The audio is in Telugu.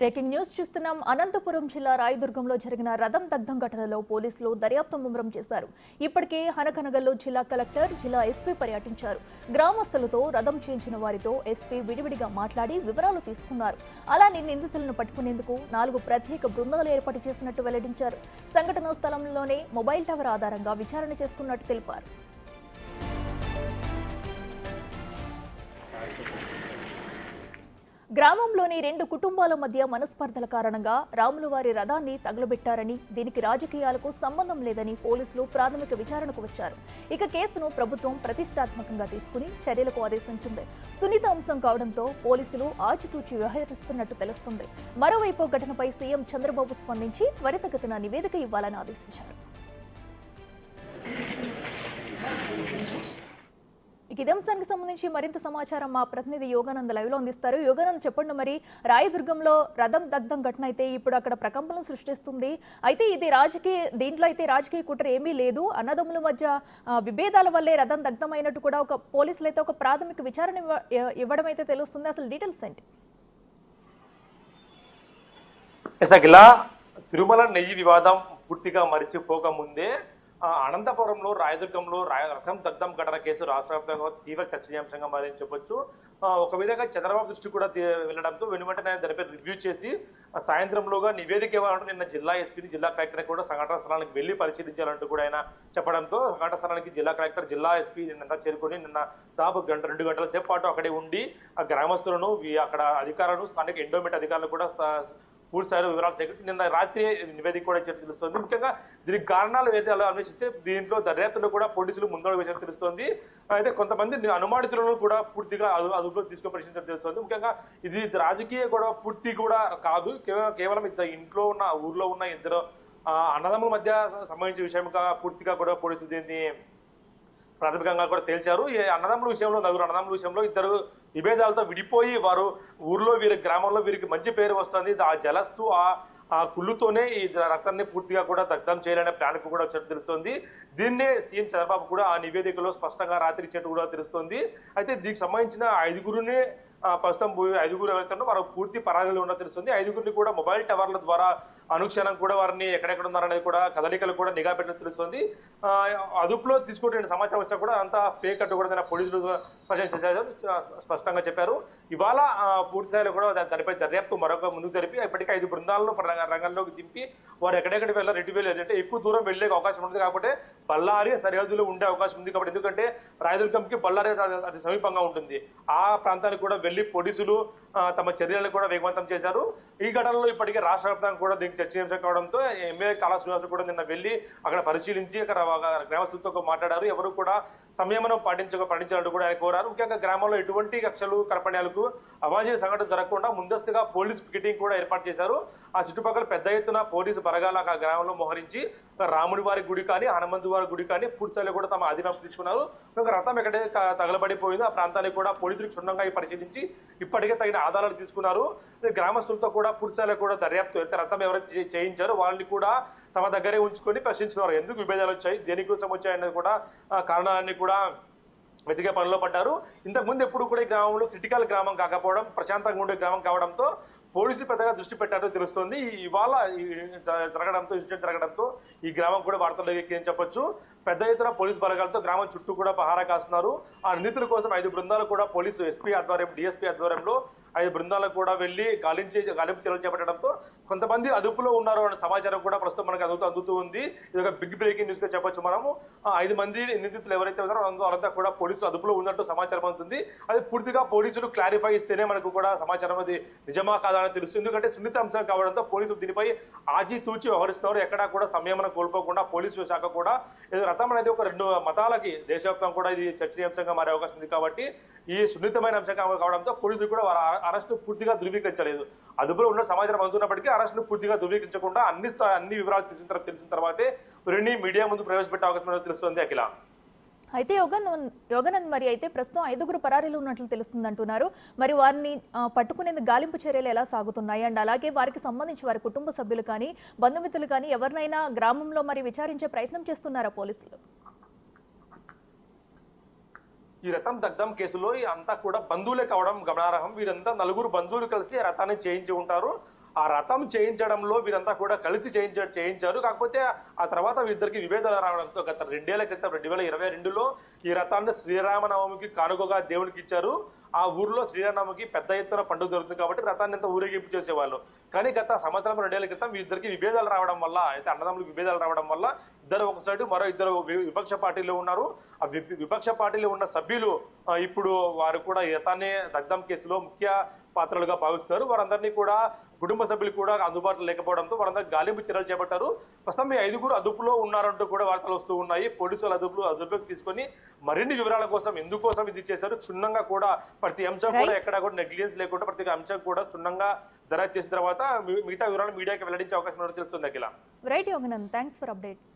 బ్రేకింగ్ న్యూస్ చూస్తున్నాం. అనంతపురం జిల్లా రాయదుర్గంలో జరిగిన రథం దగ్ధం ఘటనలో పోలీసులు దర్యాప్తు ముమ్మరం చేశారు. ఇప్పటికే హనకనగల్లో జిల్లా కలెక్టర్, జిల్లా ఎస్పీ పర్యటించారు. గ్రామస్తులతో రథం చేయించిన వారితో ఎస్పీ విడివిడిగా మాట్లాడి వివరాలు తీసుకున్నారు. అలానే నిందితులను పట్టుకునేందుకు 4 ప్రత్యేక బృందాలు ఏర్పాటు చేసినట్టు వెల్లడించారు. సంఘటనా స్థలంలోనే మొబైల్ టవర్ ఆధారంగా విచారణ చేస్తున్నట్టు తెలిపారు. గ్రామంలోని 2 కుటుంబాల మధ్య మనస్పర్ధల కారణంగా రాములవారి రథాన్ని తగలబెట్టారని, దీనికి రాజకీయాలకు సంబంధం లేదని పోలీసులు ప్రాథమిక విచారణకు వచ్చారు. ఇక కేసును ప్రభుత్వం ప్రతిష్టాత్మకంగా తీసుకుని చర్యలకు ఆదేశించింది. సున్నిత అంశం కావడంతో పోలీసులు ఆచితూచి వ్యవహరిస్తున్నట్టు తెలుస్తుంది. మరోవైపు ఘటనపై సీఎం చంద్రబాబు స్పందించి త్వరితగతిన నివేదిక ఇవ్వాలని ఆదేశించారు. ఇదే అంశానికి సంబంధించి మరింత సమాచారం మా ప్రతినిధి యోగానంద్ లైవ్ లో అందిస్తారు. యోగానంద్, చెప్పండి, మరి రాయదుర్గంలో రథం దగ్ధం ఘటన అయితే ఇప్పుడు అక్కడ ప్రకంపనలు సృష్టిస్తుంది. అయితే దీంట్లో అయితే రాజకీయ కుట్ర ఏమీ లేదు. అన్నదమ్ముల మధ్య విభేదాల వల్లే రథం దగ్ధమైనట్టు కూడా పోలీసులు అయితే ఒక ప్రాథమిక విచారణ ఇవ్వడం అయితే తెలుస్తుంది. అసలు డీటెయిల్స్ ఏంటి? తిరుమల నెయ్యి వివాదం పూర్తిగా మరిచిపోకముందే అనంతపురంలో రాయదుర్గంలో రథం దగ్ధం ఘటన కేసు రాష్ట్ర వ్యాప్తంగా తీవ్ర చర్చనీయాంశంగా మారని చెప్పొచ్చు. ఒక విధంగా చంద్రబాబు దృష్టి కూడా వెళ్లడంతో వెనువెంటనే దానిపై రివ్యూ చేసి సాయంత్రంలోగా నివేదిక ఇవ్వాలంటూ నిన్న జిల్లా ఎస్పీని, జిల్లా కలెక్టర్ కూడా సంఘటన స్థలానికి వెళ్లి పరిశీలించాలంటూ కూడా ఆయన చెప్పడంతో సంఘటన స్థలానికి జిల్లా కలెక్టర్, జిల్లా ఎస్పీ నిన్న చేరుకొని నిన్న దాదాపు 2 గంటల సేపు పాటు అక్కడే ఉండి ఆ గ్రామస్తులను, అక్కడ అధికారులను, స్థానిక ఎండోమెంట్ అధికారులు కూడా పూర్తి స్థాయిలో వివరాలు సేకరించి నిన్న రాత్రి నివేదిక కూడా తెలుస్తోంది. ముఖ్యంగా దీనికి కారణాలు ఏదైతే అన్వేషిస్తే దీంట్లో దర్యాప్తులో కూడా పోలీసులు ముందడుగు విషయం తెలుస్తోంది. అయితే కొంతమంది అనుమానితులను కూడా పూర్తిగా అదుపులో తీసుకుని పరిశీలించడం తెలుస్తోంది. ముఖ్యంగా ఇది రాజకీయ గొడవ పూర్తి కూడా కాదు, కేవలం ఇంట్లో ఉన్న, ఊర్లో ఉన్న ఇద్దరు అన్నదమ్ముల మధ్య సంబంధించిన విషయంగా పూర్తిగా కూడా పోలీసులు దీన్ని ప్రాథమికంగా కూడా తేల్చారు. ఈ అన్నదమ్ముల విషయంలో, 4 అన్నదమ్ముల విషయంలో ఇద్దరు విభేదాలతో విడిపోయి వారు ఊర్లో గ్రామంలో వీరికి మంచి పేరు వస్తుంది. ఆ జలస్తూ ఆ కుళ్ళుతోనే ఈ రక్తాన్ని పూర్తిగా కూడా దగ్ధం చేయాలనే ప్లాన్ కూడా వచ్చినట్టు తెలుస్తోంది. దీన్నే సీఎం చంద్రబాబు కూడా ఆ నివేదికలో స్పష్టంగా రాత్రి ఇచ్చినట్టు కూడా తెలుస్తోంది. అయితే దీనికి సంబంధించిన 5గురునే ప్రస్తుతం 5గురు ఎవరైతే వారు పూర్తి పరారీలో ఉన్నట్టు తెలుస్తుంది. 5గురిని కూడా మొబైల్ టవర్ల ద్వారా అనుక్షణం కూడా వారిని ఎక్కడెక్కడ ఉన్నారనేది కూడా కదలికలు కూడా నిఘా పెట్టినట్టు తెలుస్తుంది. అదుపులో తీసుకుంటే సమాచారం వచ్చినా కూడా అంతా ఫేక్ అంటూ కూడా పోలీసులు స్పష్టంగా చెప్పారు. ఇవాళ పూర్తి స్థాయిలో కూడా దానిపై దర్యాప్తు మరొక ముందుకు జరిపి ఇప్పటికే 5 బృందాలను రంగంలోకి దింపి వారు ఎక్కడెక్కడ వెళ్ళారు, ఎటు వెళ్ళారు అంటే ఎక్కువ దూరం వెళ్లే అవకాశం ఉంది కాబట్టి బళ్ళారి సరిహద్దులో ఉండే అవకాశం ఉంది కాబట్టి, ఎందుకంటే రాయదుర్గంకి బళ్ళారి అతి సమీపంగా ఉంటుంది. ఆ ప్రాంతానికి కూడా వెళ్లి పోలీసులు తమ చర్యలను కూడా వేగవంతం చేశారు. ఈ ఘటనలో ఇప్పటికే రాష్ట్ర వ్యాప్తంగా కూడా దీనికి చర్చనీయాంశం కావడంతో ఎమ్మెల్యే కాళా శ్రీనివాస్ కూడా నిన్న వెళ్లి అక్కడ పరిశీలించి అక్కడ గ్రామస్తులతో మాట్లాడారు. ఎవరు కూడా సంయమనం పాటించాలంటూ కూడా ఆయన కోరారు. ముఖ్యంగా గ్రామంలో ఎటువంటి కక్షలు, కర్పణ్యాలకు, అవాంఛనీయ సంఘటన జరగకుండా ముందస్తుగా పోలీస్ పికెటింగ్ కూడా ఏర్పాటు చేశారు. ఆ చుట్టుపక్కల పెద్ద ఎత్తున పోలీసు బలగాలు ఆ గ్రామంలో మోహరించి రాముడి వారి గుడి కానీ, హనుమంతు వారి గుడి కానీ పూర్తిస్థాయిలో కూడా తమ అధీనంలోకి తీసుకున్నారు. రథం ఎక్కడే తగలబడిపోయిందో ఆ ప్రాంతానికి కూడా పోలీసులు క్షుణ్ణంగా పరిశీలించి ఇప్పటికే తగిన ఆధారాలు తీసుకున్నారు. గ్రామస్తులతో కూడా పూర్తిస్థాయిలో కూడా దర్యాప్తు రథం ఎవరైతే చేయించారో వాళ్ళని కూడా తమ దగ్గరే ఉంచుకొని ప్రశ్నించున్నారు. ఎందుకు విభేదాలు వచ్చాయి, దేనికోసం వచ్చాయన్నది కూడా కారణాలన్నీ కూడా వెతికే పనిలో పడ్డారు. ఇంతకుముందు ఎప్పుడు కూడా ఈ గ్రామంలో క్రిటికల్ గ్రామం కాకపోవడం, ప్రశాంతంగా ఉండే గ్రామం కావడంతో పోలీసులు పెద్దగా దృష్టి పెట్టారో తెలుస్తోంది. ఇవాళ ఇన్సిడెంట్ జరగడంతో ఈ గ్రామం కూడా వార్తల్లోకి ఎక్కిందని చెప్పొచ్చు. పెద్ద ఎత్తున పోలీసు బలగాలతో గ్రామం చుట్టూ కూడా పహారా కాస్తున్నారు. ఆ నిందితుల కోసం 5 బృందాలు కూడా పోలీసు ఎస్పీ ఆధ్వర్యం, డిఎస్పీ ఆధ్వర్యంలో 5 బృందాలకు కూడా వెళ్లి గాలింపు చర్యలు చేపట్టడంతో కొంతమంది అదుపులో ఉన్నారు అనే సమాచారం కూడా ప్రస్తుతం మనకు అందుతూ ఉంది. ఇది ఒక బిగ్ బ్రేకింగ్ న్యూస్ గా చెప్పొచ్చు. మనము 5 మంది నిందితులు ఎవరైతే ఉన్నారో అంతా కూడా పోలీసులు అదుపులో ఉన్నట్టు సమాచారం అందుతుంది. అది పూర్తిగా పోలీసులు క్లారిఫై ఇస్తేనే మనకు కూడా సమాచారం అది నిజమా కాదా అని తెలుస్తుంది. ఎందుకంటే సున్నిత అంశం కావడంతో పోలీసులు దీనిపై ఆచితూచి వ్యవహరిస్తున్నారు. ఎక్కడా కూడా సంయమనం కోల్పోకుండా పోలీసు శాఖ కూడా రథం అనేది ఒక 2 మతాలకి దేశవ్యాప్తంగా కూడా ఇది చర్చనీయాంశంగా మారే అవకాశం ఉంది కాబట్టి ఈ సున్నితమైన అంశం కావడంతో పోలీసులు కూడా వారి అరెస్టు పూర్తిగా ధృవీకరించలేదు. అదుపులో ఉన్న సమాచారం అందుతున్నప్పటికీ అరెస్టును పూర్తిగా ధృవీకరించకుండా అన్ని వివరాలు తెలిసిన తర్వాతే వీరిని మీడియా ముందు ప్రవేశపెట్టే అవకాశం తెలుస్తుంది. అఖిల, అయితే యోగానంద్, మరి అయితే ప్రస్తుతం 5గురు పరారీలు ఉన్నట్లు తెలుస్తుంది అంటున్నారు. మరి వారిని పట్టుకునేందుకు గాలింపు చర్యలు ఎలా సాగుతున్నాయి? అండ్ అలాగే వారికి సంబంధించి వారి కుటుంబ సభ్యులు కానీ, బంధుమిత్రులు కానీ ఎవరినైనా గ్రామంలో మరి విచారించే ప్రయత్నం చేస్తున్నారా పోలీసులు? ఈ రథం దగ్ధం కేసులో అంతా కూడా బంధువులే కావడం గమనార్హం. వీరంతా 4 బంధువులు కలిసి రథాన్ని చేయించి ఉంటారు. ఆ రథం చేయించడంలో వీరంతా కూడా కలిసి చేయించారు. కాకపోతే ఆ తర్వాత వీరిద్దరికి విభేదాలు రావడంతో గత 2 ఏళ్ల క్రితం 2022లో ఈ రథాన్ని శ్రీరామనవమికి కానుకగా దేవునికి ఇచ్చారు. ఆ ఊర్లో శ్రీరామనవమికి పెద్ద ఎత్తున పండుగ జరుగుతుంది కాబట్టి రథాన్ని అంతా ఊరేగింపు చేసేవాళ్ళు. కానీ గత సంవత్సరం 2 ఏళ్ల క్రితం వీరిద్దరికి విభేదాలు రావడం వల్ల, అయితే అన్నదమ్ములకు విభేదాలు రావడం వల్ల ఇద్దరు ఒక సైడు, మరో ఇద్దరు విపక్ష పార్టీలో ఉన్నారు. ఆ విపక్ష పార్టీలో ఉన్న సభ్యులు ఇప్పుడు వారు కూడా ఈ రథాన్ని దగ్ధం కేసులో ముఖ్య పాత్రలుగా భావిస్తారు. వారందరినీ కూడా కుటుంబ సభ్యులు కూడా అందుబాటులో లేకపోవడంతో వారందరూ గాలింపు చర్యలు చేపట్టారు. ప్రస్తుతం ఈ 5గురు అదుపులో ఉన్నారంటూ కూడా వార్తలు వస్తూ ఉన్నాయి. పోలీసులు అదుపులోకి తీసుకొని మరిన్ని వివరాల కోసం ఎందుకోసం ఇది చేశారు, క్షుణ్ణంగా కూడా ప్రతి అంశం కూడా ఎక్కడా కూడా నెగ్లిజెన్స్ లేకుండా ప్రతి అంశం కూడా క్షుణ్ణంగా దర్యాప్తు చేసిన తర్వాత మిగతా వివరాలు మీడియాకి వెల్లడించే అవకాశం తెలుస్తుంది. Akhila. Right Yoganand, thanks for updates.